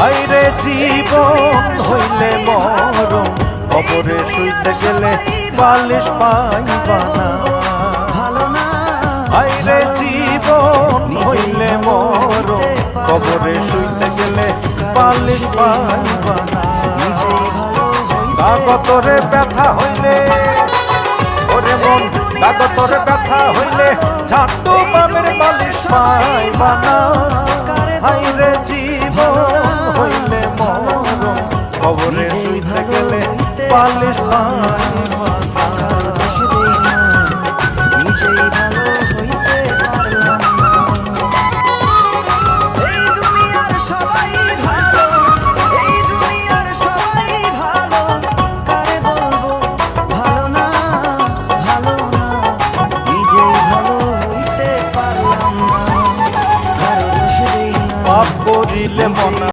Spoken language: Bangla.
হাইরে জীবন হইলে মরণ, কবরে শুইতে গেলে বালিশ পাইবা না। হাইরে জীবন হইলে মরণ, কবরে শুইতে গেলে বালিশ পাইবা না। কাগতরে ব্যথা হইলে ওরে মন, কাগতরে ব্যথা হইলে ঝাঁটু বামের বালিশ পাইবা না। হাইরে জীবন হইলে মরণ, কবরে শুইতে গেলে বালিশ পাইবা না।